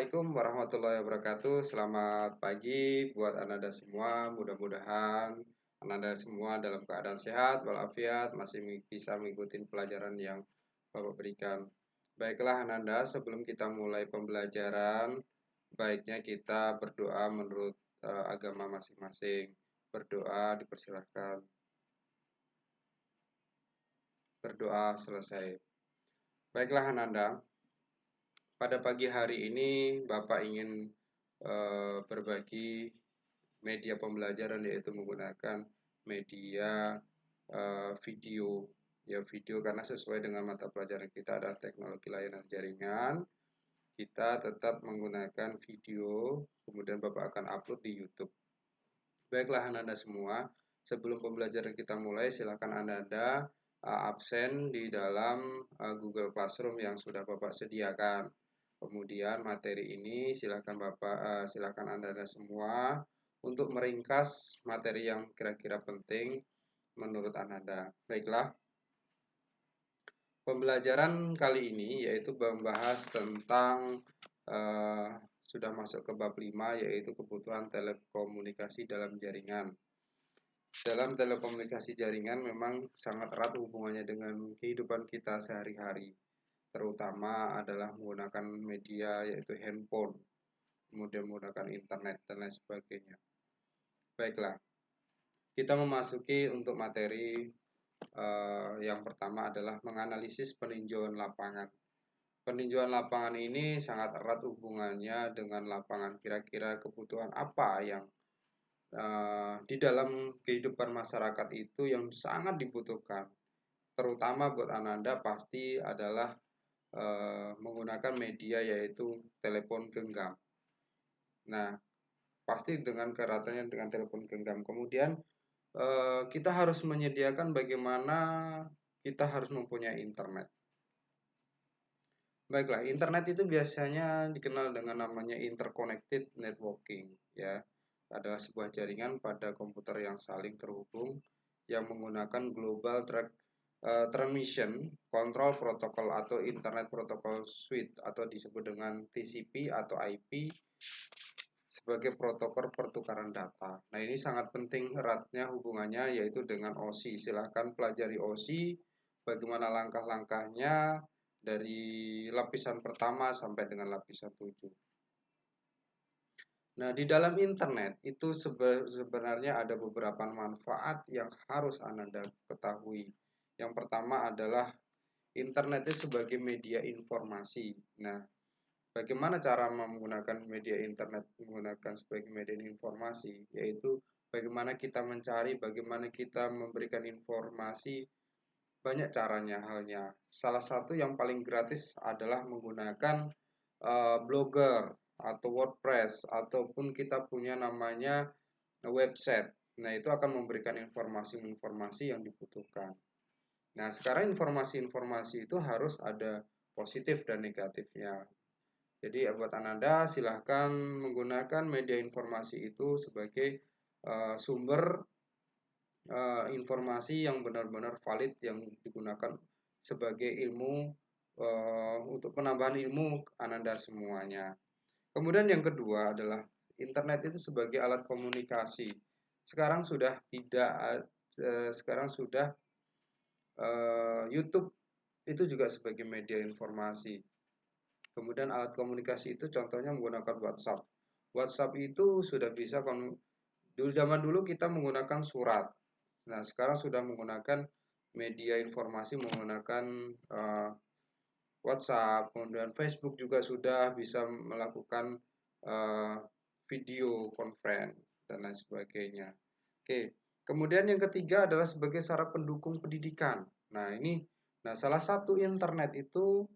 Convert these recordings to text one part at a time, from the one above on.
Assalamualaikum warahmatullahi wabarakatuh. Selamat pagi buat Ananda semua. Mudah-mudahan Ananda semua dalam keadaan sehat walafiat, masih bisa mengikuti pelajaran yang Bapak berikan. Baiklah Ananda, sebelum kita mulai pembelajaran, baiknya kita berdoa menurut agama masing-masing. Berdoa dipersilahkan. Berdoa selesai. Baiklah Ananda. Pada pagi hari ini Bapak ingin berbagi media pembelajaran, yaitu menggunakan media video. Ya, video karena sesuai dengan mata pelajaran kita adalah teknologi layanan jaringan. Kita tetap menggunakan video, kemudian Bapak akan upload di YouTube. Baiklah Anda semua, sebelum pembelajaran kita mulai, silakan Anda absen di dalam Google Classroom yang sudah Bapak sediakan. Kemudian materi ini silakan Anda semua untuk meringkas materi yang kira-kira penting menurut Anda. Baiklah. Pembelajaran kali ini yaitu membahas tentang sudah masuk ke bab 5, yaitu kebutuhan telekomunikasi dalam jaringan. Dalam telekomunikasi jaringan memang sangat erat hubungannya dengan kehidupan kita sehari-hari, terutama adalah menggunakan media yaitu handphone, kemudian menggunakan internet dan lain sebagainya. Baiklah, kita memasuki untuk materi yang pertama adalah menganalisis peninjauan lapangan. Peninjauan lapangan ini sangat erat hubungannya dengan lapangan. Kira-kira kebutuhan apa yang di dalam kehidupan masyarakat itu yang sangat dibutuhkan, terutama buat Ananda pasti adalah menggunakan media yaitu telepon genggam. Nah, pasti dengan keratannya dengan telepon genggam. Kemudian kita harus menyediakan bagaimana kita harus mempunyai internet. Baiklah, internet itu biasanya dikenal dengan namanya interconnected networking, ya. Adalah sebuah jaringan pada komputer yang saling terhubung yang menggunakan global transmission control protocol atau internet protocol suite atau disebut dengan TCP atau IP sebagai protokol pertukaran data. Nah, ini sangat penting eratnya hubungannya yaitu dengan OSI. Silahkan pelajari OSI, bagaimana langkah-langkahnya dari lapisan pertama sampai dengan lapisan 7. Nah, di dalam internet itu sebenarnya ada beberapa manfaat yang harus Anda ketahui. Yang pertama adalah internet itu sebagai media informasi. Nah, bagaimana cara menggunakan media internet menggunakan sebagai media informasi, yaitu bagaimana kita mencari, bagaimana kita memberikan informasi. Banyak caranya halnya. Salah satu yang paling gratis adalah menggunakan Blogger atau WordPress ataupun kita punya namanya website. Nah, itu akan memberikan informasi-informasi yang dibutuhkan. Nah, sekarang informasi-informasi itu harus ada positif dan negatifnya. Jadi buat Anda silahkan menggunakan media informasi itu sebagai sumber informasi yang benar-benar valid yang digunakan sebagai ilmu untuk penambahan ilmu Ananda semuanya. Kemudian yang kedua adalah internet itu sebagai alat komunikasi. Sekarang sudah tidak sekarang sudah YouTube itu juga sebagai media informasi. Kemudian alat komunikasi itu contohnya menggunakan WhatsApp. WhatsApp itu sudah bisa dulu zaman dulu kita menggunakan surat. Nah, sekarang sudah menggunakan media informasi menggunakan WhatsApp, kemudian Facebook juga sudah bisa melakukan video conference dan lain sebagainya. Oke, kemudian yang ketiga adalah sebagai sarana pendukung pendidikan. Nah, salah satu internet itu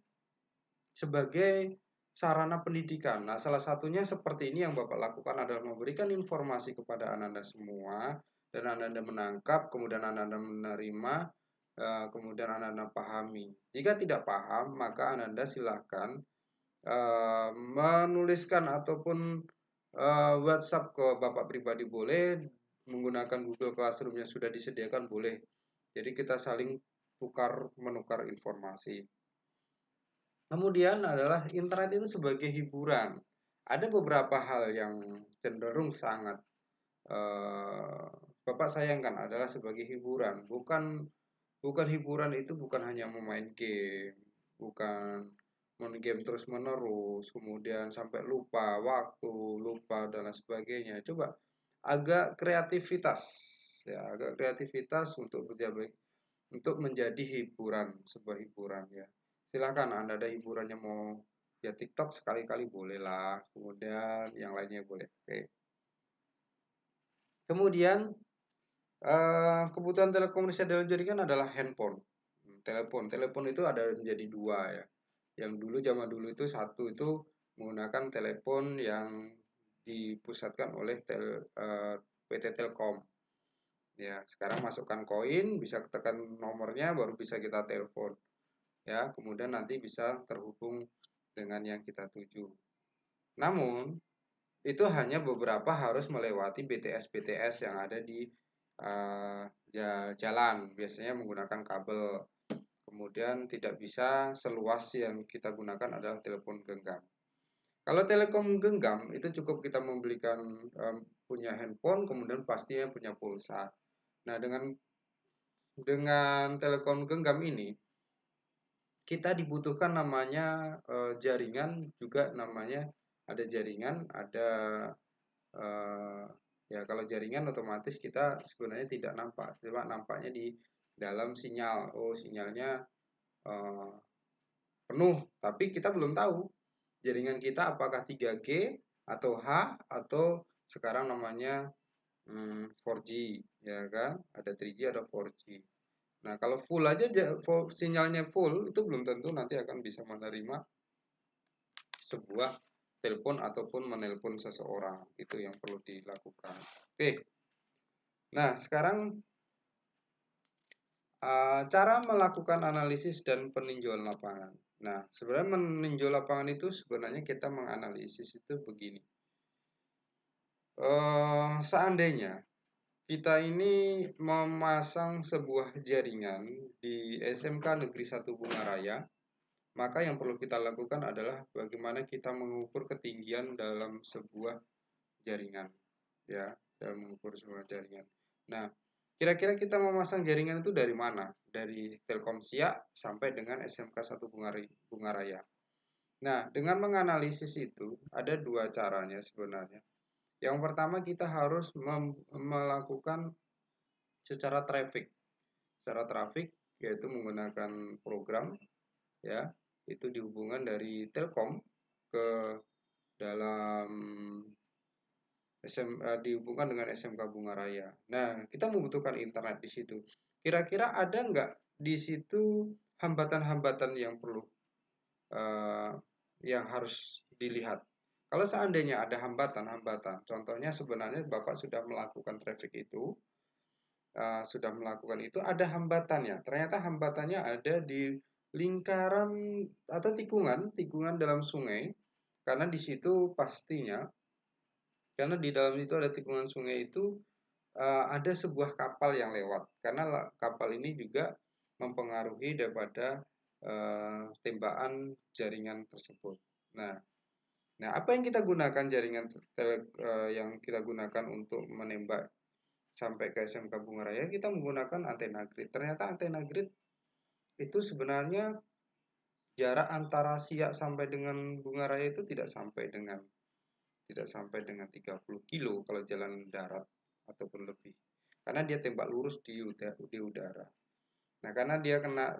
sebagai sarana pendidikan. Nah, salah satunya seperti ini yang Bapak lakukan adalah memberikan informasi kepada Anda semua dan Anda menangkap, kemudian Anda menerima, kemudian Anda pahami. Jika tidak paham, maka Anda silakan menuliskan ataupun WhatsApp ke Bapak pribadi boleh, menggunakan Google Classroom yang sudah disediakan boleh. Jadi kita saling menukar informasi. Kemudian adalah internet itu sebagai hiburan. ada beberapa hal yang cenderung sangat Bapak sayangkan adalah sebagai hiburan. Bukan hiburan itu bukan hanya memain game, bukan main game terus-menerus, kemudian sampai lupa waktu, lupa dan lain sebagainya. Coba agak kreativitas, ya, agak kreativitas untuk menjadi hiburan, sebuah hiburan ya. Silahkan Anda ada hiburannya mau ya TikTok sekali-kali bolehlah, kemudian yang lainnya boleh. Oke. Kemudian kebutuhan telekomunikasi dalam jaringan adalah handphone. Telepon itu ada menjadi dua ya. Yang dulu zaman dulu itu satu itu menggunakan telepon yang dipusatkan oleh PT Telkom. Ya, sekarang masukkan koin, bisa tekan nomornya baru bisa kita telepon. Ya, kemudian nanti bisa terhubung dengan yang kita tuju. Namun, itu hanya beberapa harus melewati BTS yang ada di jalan, biasanya menggunakan kabel. Kemudian tidak bisa seluas yang kita gunakan adalah telepon genggam. Kalau telekom genggam itu cukup kita membelikan punya handphone, kemudian pastinya punya pulsa. Nah, dengan telepon genggam ini kita dibutuhkan namanya jaringan, juga namanya ada jaringan, ada ya kalau jaringan otomatis kita sebenarnya tidak nampak, cuma nampaknya di dalam sinyal. Oh, sinyalnya uh, penuh, tapi kita belum tahu jaringan kita apakah 3G atau H atau sekarang namanya 4G, ya kan? Ada 3G, ada 4G. Nah, kalau full aja sinyalnya full itu belum tentu nanti akan bisa menerima sebuah telepon ataupun menelpon seseorang. Itu yang perlu dilakukan. Oke. Nah, sekarang cara melakukan analisis dan peninjauan lapangan. Nah, sebenarnya meninjau lapangan itu sebenarnya kita menganalisis itu begini. Seandainya kita ini memasang sebuah jaringan di SMK Negeri 1 Bungaraja, maka yang perlu kita lakukan adalah bagaimana kita mengukur ketinggian dalam sebuah jaringan, ya, dalam mengukur sebuah jaringan. Nah, kira-kira kita memasang jaringan itu dari mana? Dari Telkom Siak sampai dengan SMK 1 Bungaraja. Nah, dengan menganalisis itu ada dua caranya sebenarnya. Yang pertama kita harus melakukan secara traffic. Secara traffic yaitu menggunakan program, ya, itu dihubungkan dari Telkom ke dalam dihubungkan dengan SMK Bungaraja. Nah, kita membutuhkan internet di situ. Kira-kira ada nggak di situ hambatan-hambatan yang perlu yang harus dilihat? Kalau seandainya ada hambatan-hambatan, contohnya sebenarnya Bapak sudah melakukan traffic itu, ada hambatannya. Ternyata hambatannya ada di lingkaran atau tikungan dalam sungai, karena di situ pastinya, karena di dalam itu ada tikungan sungai itu ada sebuah kapal yang lewat, karena kapal ini juga mempengaruhi daripada tembakan jaringan tersebut. Nah, apa yang kita gunakan yang kita gunakan untuk menembak sampai ke SMK Bungaraja, kita menggunakan antena grid. Ternyata antena grid itu sebenarnya jarak antara Siak sampai dengan Bungaraja itu tidak sampai dengan 30 kilo kalau jalan darat ataupun lebih. Karena dia tembak lurus di udara. Nah, karena dia kena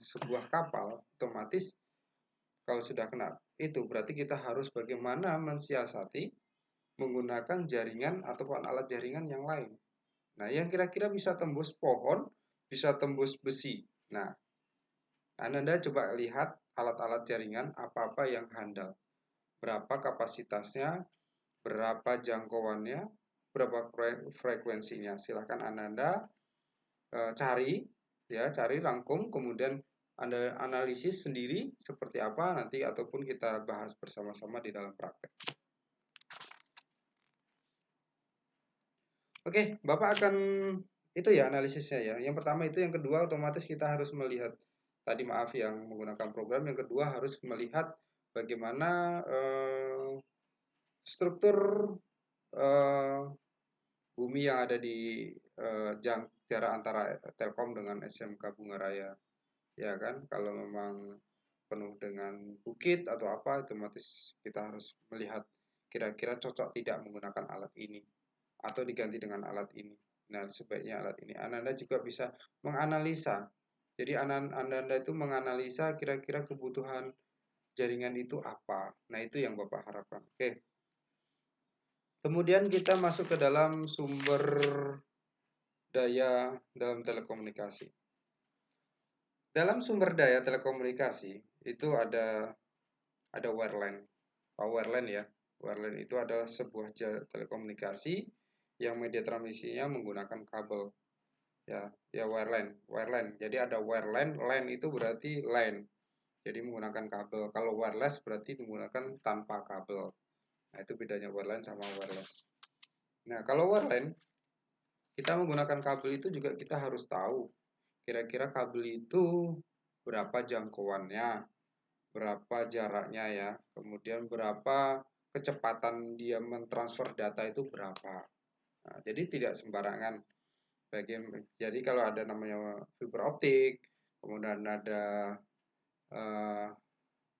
sebuah kapal, otomatis kalau sudah kena itu berarti kita harus bagaimana mensiasati menggunakan jaringan ataupun alat jaringan yang lain. Nah, yang kira-kira bisa tembus pohon, bisa tembus besi. Nah, Anda coba lihat alat-alat jaringan apa-apa yang handal. Berapa kapasitasnya, berapa jangkauannya, berapa frekuensinya. Silahkan Anda cari, ya, cari rangkum, kemudian Anda analisis sendiri seperti apa nanti ataupun kita bahas bersama-sama di dalam praktek. Oke, Bapak akan itu ya analisisnya ya. Yang pertama itu, yang kedua otomatis kita harus melihat tadi, maaf, yang menggunakan program. Yang kedua harus melihat bagaimana struktur bumi yang ada di jarak antara Telkom dengan SMK Bunga Raya, ya kan? Kalau memang penuh dengan bukit atau apa, otomatis kita harus melihat kira-kira cocok tidak menggunakan alat ini atau diganti dengan alat ini. Nah, sebaiknya alat ini. Anda juga bisa menganalisa. Jadi Anda itu menganalisa kira-kira kebutuhan jaringan itu apa. Nah, itu yang Bapak harapkan. Oke. Kemudian kita masuk ke dalam sumber daya dalam telekomunikasi. Dalam sumber daya telekomunikasi itu ada wireline. Wireline ya. Wireline itu adalah sebuah telekomunikasi yang media transmisinya menggunakan kabel. Ya wireline. Jadi ada wireline, line itu berarti line. Jadi menggunakan kabel. Kalau wireless berarti menggunakan tanpa kabel. Nah, itu bedanya wireline sama wireless. Nah, kalau wireline kita menggunakan kabel itu juga kita harus tahu kira-kira kabel itu berapa jangkauannya, berapa jaraknya ya, kemudian berapa kecepatan dia mentransfer data itu berapa. Nah, jadi tidak sembarangan. Jadi kalau ada namanya fiber optik, kemudian ada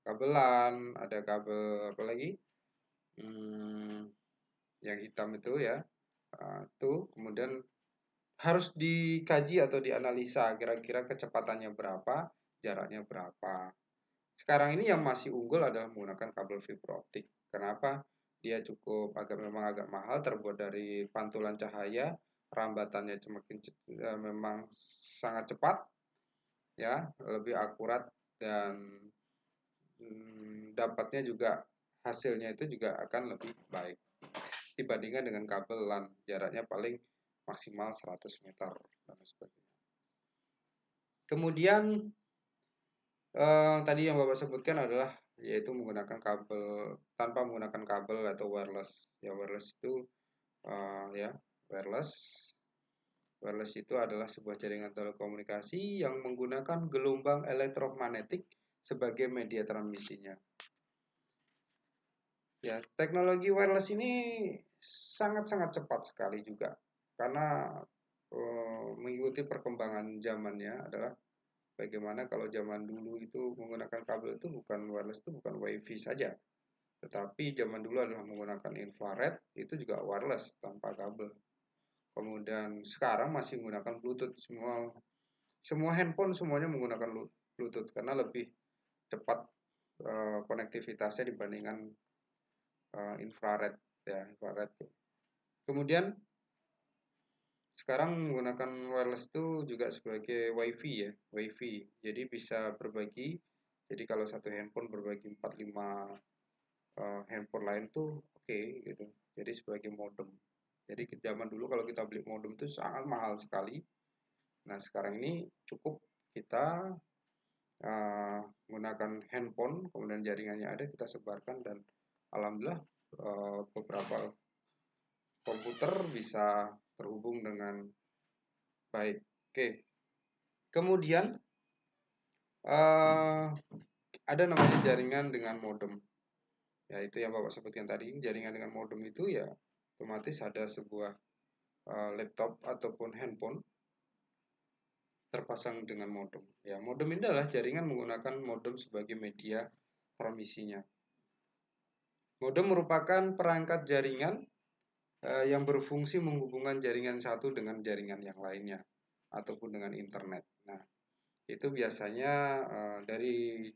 kabelan, ada kabel apa lagi? Yang hitam itu ya, itu kemudian harus dikaji atau dianalisa kira-kira kecepatannya berapa, jaraknya berapa. Sekarang ini yang masih unggul adalah menggunakan kabel fiber optik. Kenapa? Dia cukup memang agak mahal, terbuat dari pantulan cahaya, rambatannya memang sangat cepat, ya, lebih akurat dan dapatnya juga hasilnya itu juga akan lebih baik dibandingkan dengan kabel LAN, jaraknya paling maksimal 100 meter dan sebagainya. Kemudian tadi yang Bapak sebutkan adalah yaitu menggunakan kabel tanpa menggunakan kabel atau wireless. Ya wireless itu ya wireless. Wireless itu adalah sebuah jaringan telekomunikasi yang menggunakan gelombang elektromagnetik sebagai media transmisinya. Ya, teknologi wireless ini sangat-sangat cepat sekali juga karena mengikuti perkembangan zamannya adalah bagaimana kalau zaman dulu itu menggunakan kabel itu bukan wireless itu bukan wifi saja, tetapi zaman dulu adalah menggunakan infrared itu juga wireless tanpa kabel. Kemudian sekarang masih menggunakan Bluetooth, semua handphone semuanya menggunakan Bluetooth karena lebih cepat konektivitasnya dibandingkan infrared ya infrared. Kemudian sekarang menggunakan wireless itu juga sebagai wifi ya wifi, jadi bisa berbagi. Jadi kalau satu handphone berbagi 4-5 handphone lain tuh oke gitu, jadi sebagai modem. Jadi zaman dulu kalau kita beli modem itu sangat mahal sekali. Nah sekarang ini cukup kita menggunakan handphone, kemudian jaringannya ada, kita sebarkan, dan alhamdulillah beberapa komputer bisa terhubung dengan baik. Oke. Kemudian ada namanya jaringan dengan modem. Ya itu yang Bapak sebutkan tadi, jaringan dengan modem itu ya otomatis ada sebuah laptop ataupun handphone terpasang dengan modem. Ya, modem ini adalah jaringan menggunakan modem sebagai media transmisinya. Modem merupakan perangkat jaringan yang berfungsi menghubungkan jaringan satu dengan jaringan yang lainnya ataupun dengan internet. Nah, itu biasanya dari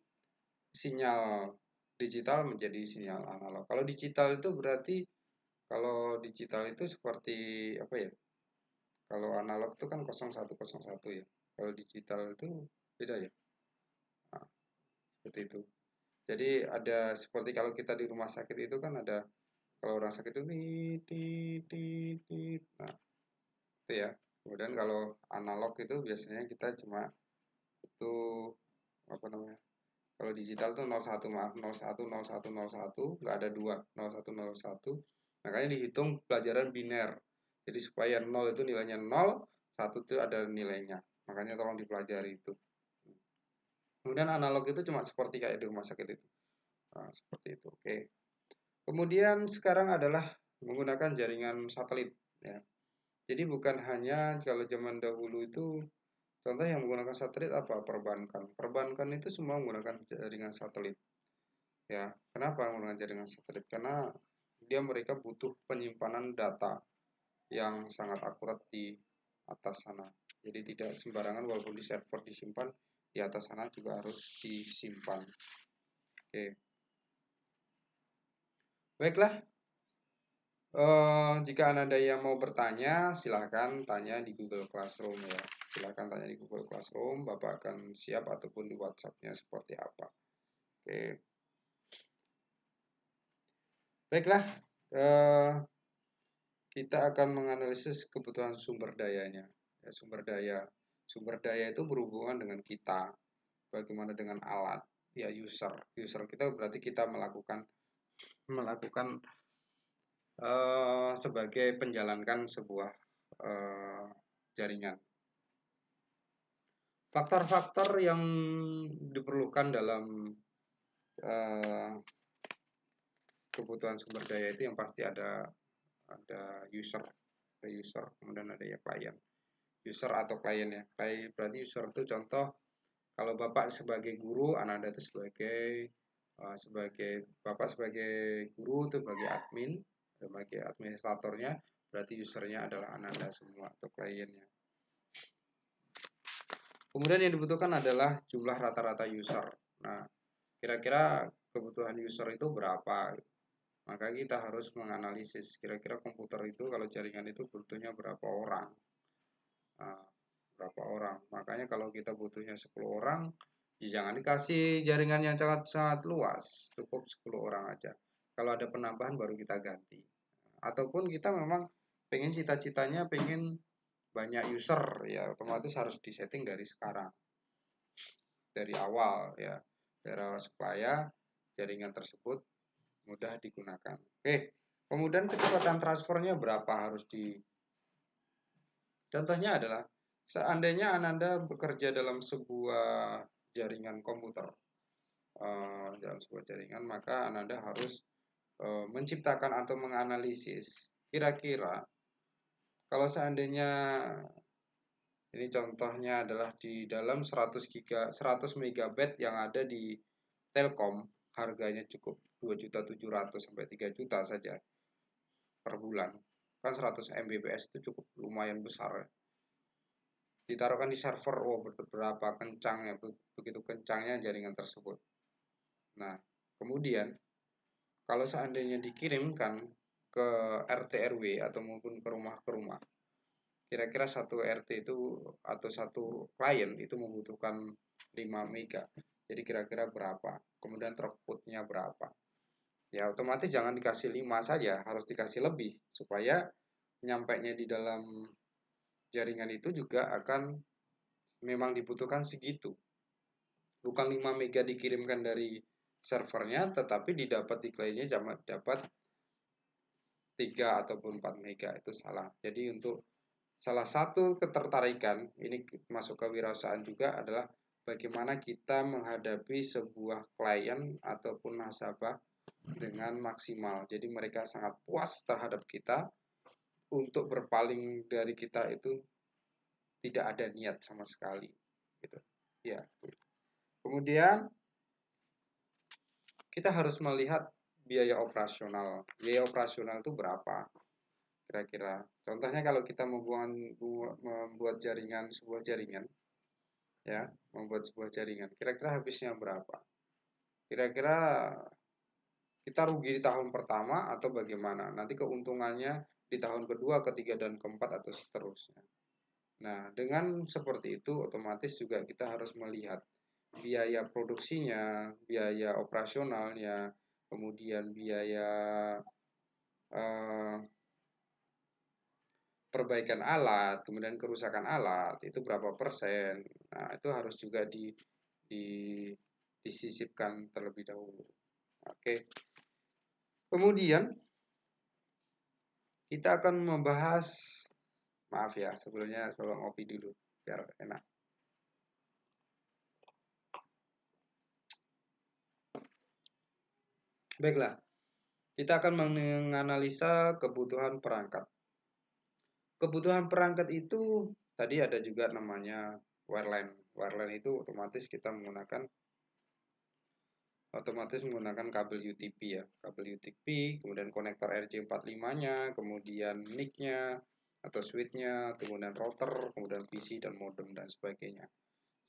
sinyal digital menjadi sinyal analog. Kalau digital itu berarti seperti apa ya? Kalau analog itu kan 0101 ya. Kalau digital itu beda ya. Nah, seperti itu. Jadi ada seperti kalau kita di rumah sakit itu kan ada, kalau orang sakit itu tit. Nah, itu ya. Kemudian kalau analog itu biasanya kita cuma itu apa namanya? Kalau digital tuh 01, maaf, 01 nggak ada 2, 01. Makanya dihitung pelajaran biner. Jadi supaya 0 itu nilainya 0, 1 itu ada nilainya. Makanya tolong dipelajari itu. Kemudian analog itu cuma seperti kayak di rumah sakit itu. Nah, seperti itu. Oke. Kemudian sekarang adalah menggunakan jaringan satelit ya. Jadi bukan hanya kalau zaman dahulu itu contoh yang menggunakan satelit apa? Perbankan. Perbankan itu semua menggunakan jaringan satelit. Ya, kenapa menggunakan jaringan satelit? Karena mereka butuh penyimpanan data yang sangat akurat di atas sana. Jadi tidak sembarangan walaupun di server disimpan, di atas sana juga harus disimpan. Oke. Baiklah, jika Anda yang mau bertanya, silahkan tanya di Google Classroom ya. Silahkan tanya di Google Classroom, Bapak akan siap ataupun di WhatsApp-nya seperti apa. Oke. Baiklah, kita akan menganalisis kebutuhan sumber dayanya. Ya, sumber daya itu berhubungan dengan kita. Bagaimana dengan alat? Ya, user. User kita berarti kita melakukan sebagai penjalankan sebuah jaringan. Faktor-faktor yang diperlukan dalam kebutuhan sumber daya itu yang pasti ada user, kemudian ada ya klien. User atau klien ya. Klien berarti user itu contoh kalau Bapak sebagai guru, Ananda itu sebagai Bapak sebagai guru itu sebagai admin, sebagai administratornya, berarti usernya adalah Ananda semua atau kliennya. Kemudian yang dibutuhkan adalah jumlah rata-rata user. Nah, kira-kira kebutuhan user itu berapa? Maka kita harus menganalisis kira-kira komputer itu kalau jaringan itu butuhnya berapa orang. Nah, berapa orang. Makanya kalau kita butuhnya 10 orang, ya jangan dikasih jaringan yang sangat luas, cukup 10 orang aja. Kalau ada penambahan baru kita ganti. Ataupun kita memang pengen cita-citanya pengen banyak user, ya otomatis harus disetting dari sekarang. Dari awal ya. Dari awal supaya jaringan tersebut mudah digunakan. Oke. Kemudian kecepatan transfernya berapa harus di Contohnya adalah seandainya Ananda bekerja dalam sebuah jaringan komputer, dalam sebuah jaringan, maka Ananda harus menciptakan atau menganalisis kira-kira kalau seandainya ini contohnya adalah di dalam 100 MB yang ada di Telkom, harganya cukup 2.700.000 sampai 3 juta saja per bulan. Kan 100 Mbps itu cukup lumayan besar. Ditaruhkan di server, berapa kencangnya, begitu kencangnya jaringan tersebut. Nah, kemudian kalau seandainya dikirimkan ke RT RW atau maupun ke rumah, kira-kira satu RT itu atau satu klien itu membutuhkan 5 mega. Jadi kira-kira berapa? Kemudian throughputnya berapa? Ya otomatis jangan dikasih 5 saja, harus dikasih lebih supaya nyampainya di dalam jaringan itu juga akan memang dibutuhkan segitu. Bukan 5 mega dikirimkan dari servernya, tetapi didapat di kliennya dapat 3 ataupun 4 mega, itu salah. Jadi untuk salah satu ketertarikan, ini masuk ke wirausahaan juga adalah bagaimana kita menghadapi sebuah klien ataupun nasabah dengan maksimal. Jadi mereka sangat puas terhadap kita, untuk berpaling dari kita itu tidak ada niat sama sekali gitu. Ya. Kemudian kita harus melihat biaya operasional. Biaya operasional itu berapa kira-kira? Contohnya kalau kita membuat sebuah jaringan ya, membuat sebuah jaringan, kira-kira habisnya berapa? Kira-kira kita rugi di tahun pertama atau bagaimana? Nanti keuntungannya di tahun kedua, ketiga, dan keempat atau seterusnya. Nah, dengan seperti itu otomatis juga kita harus melihat biaya produksinya, biaya operasionalnya, kemudian biaya perbaikan alat, kemudian kerusakan alat, itu berapa persen. Nah, itu harus juga disisipkan terlebih dahulu. Oke. Kemudian kita akan membahas, maaf ya, sebelumnya coba ngopi dulu biar enak. Baiklah, Kita akan menganalisa kebutuhan perangkat. Kebutuhan perangkat itu tadi ada juga namanya wireline. Wireline itu otomatis menggunakan kabel UTP ya. Kabel UTP, kemudian konektor RJ45-nya, kemudian NIC-nya atau switch-nya, kemudian router, kemudian PC dan modem dan sebagainya.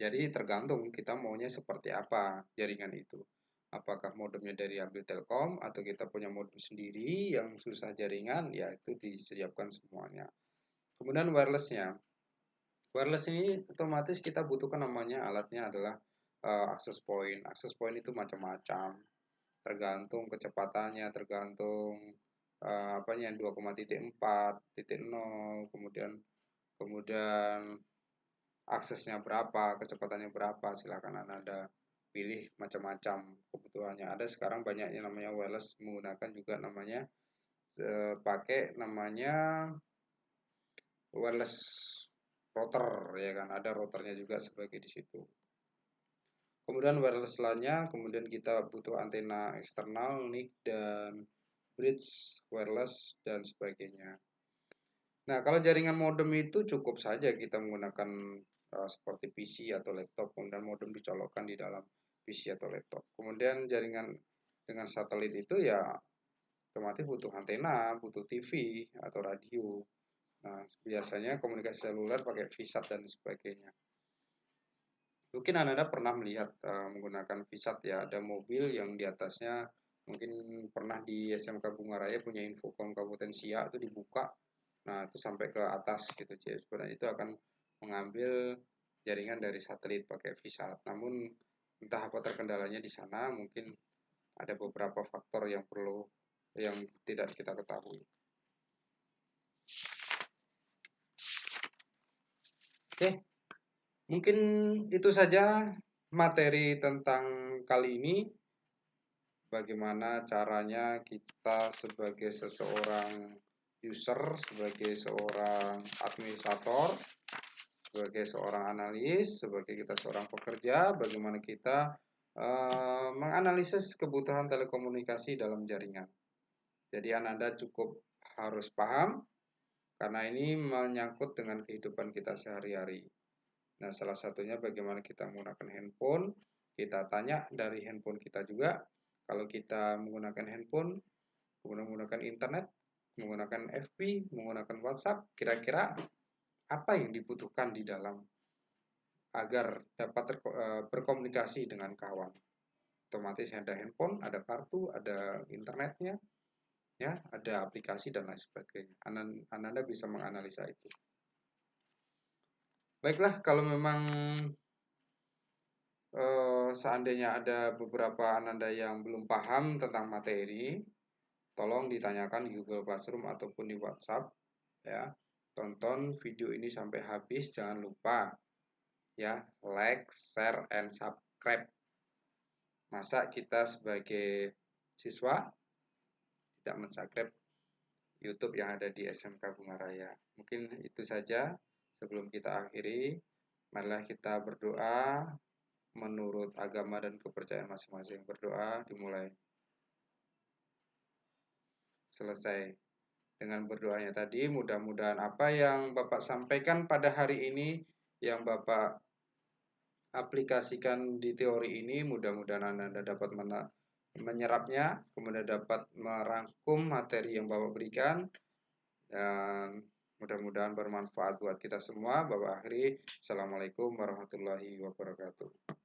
Jadi tergantung kita maunya seperti apa jaringan itu. Apakah modemnya dari Ambil Telkom atau kita punya modem sendiri yang susah jaringan, ya itu disediakan semuanya. Kemudian wirelessnya. Wireless ini otomatis kita butuhkan namanya alatnya adalah access point. Access point itu macam-macam, tergantung kecepatannya, tergantung apanya 2,4.0, kemudian aksesnya berapa, kecepatannya berapa, silakan Anda pilih macam-macam kebutuhannya. Ada sekarang banyak yang namanya wireless menggunakan juga namanya pakai namanya wireless router ya kan, ada routernya juga sebagai di situ. Kemudian wireless LAN-nya, kemudian kita butuh antena eksternal, NIC dan bridge wireless dan sebagainya. Nah, kalau jaringan modem itu cukup saja kita menggunakan seperti PC atau laptop, kemudian modem dicolokkan di dalam PC atau laptop. Kemudian jaringan dengan satelit itu ya otomatis butuh antena, butuh TV atau radio. Nah, biasanya komunikasi seluler pakai VSAT dan sebagainya. Mungkin Anda pernah melihat menggunakan VSAT ya, ada mobil yang di atasnya mungkin pernah di SMK Bunga Raya punya Infokom Kabupaten Siak itu dibuka. Nah, itu sampai ke atas gitu. Jadi sebenarnya itu akan mengambil jaringan dari satelit pakai VSAT. Namun entah apa terkendalanya di sana, mungkin ada beberapa faktor yang tidak kita ketahui. Oke, mungkin itu saja materi tentang kali ini. Bagaimana caranya kita sebagai seseorang user, sebagai seorang administrator, sebagai seorang analis, sebagai kita seorang pekerja, bagaimana kita menganalisis kebutuhan telekomunikasi dalam jaringan. Jadi Anda cukup harus paham karena ini menyangkut dengan kehidupan kita sehari-hari. Nah, salah satunya bagaimana kita menggunakan handphone. Kita tanya dari handphone kita juga. Kalau kita menggunakan handphone, menggunakan internet, menggunakan FB, menggunakan WhatsApp, kira-kira apa yang dibutuhkan di dalam agar dapat berkomunikasi dengan kawan. Otomatis ada handphone, ada kartu, ada internetnya, ya, ada aplikasi dan lain sebagainya. Anda bisa menganalisa itu. Baiklah, kalau memang seandainya ada beberapa Ananda yang belum paham tentang materi, tolong ditanyakan di Google Classroom ataupun di WhatsApp, ya. Tonton video ini sampai habis, jangan lupa ya, like, share, and subscribe. Masa kita sebagai siswa tidak mensubscribe YouTube yang ada di SMK Bunga Raya. Mungkin itu saja sebelum kita akhiri. Marilah kita berdoa menurut agama dan kepercayaan masing-masing. Berdoa dimulai. Selesai. Dengan berdoanya tadi, mudah-mudahan apa yang Bapak sampaikan pada hari ini, yang Bapak aplikasikan di teori ini, mudah-mudahan Anda dapat menyerapnya, kemudian dapat merangkum materi yang Bapak berikan, dan mudah-mudahan bermanfaat buat kita semua. Bapak akhiri, Assalamualaikum warahmatullahi wabarakatuh.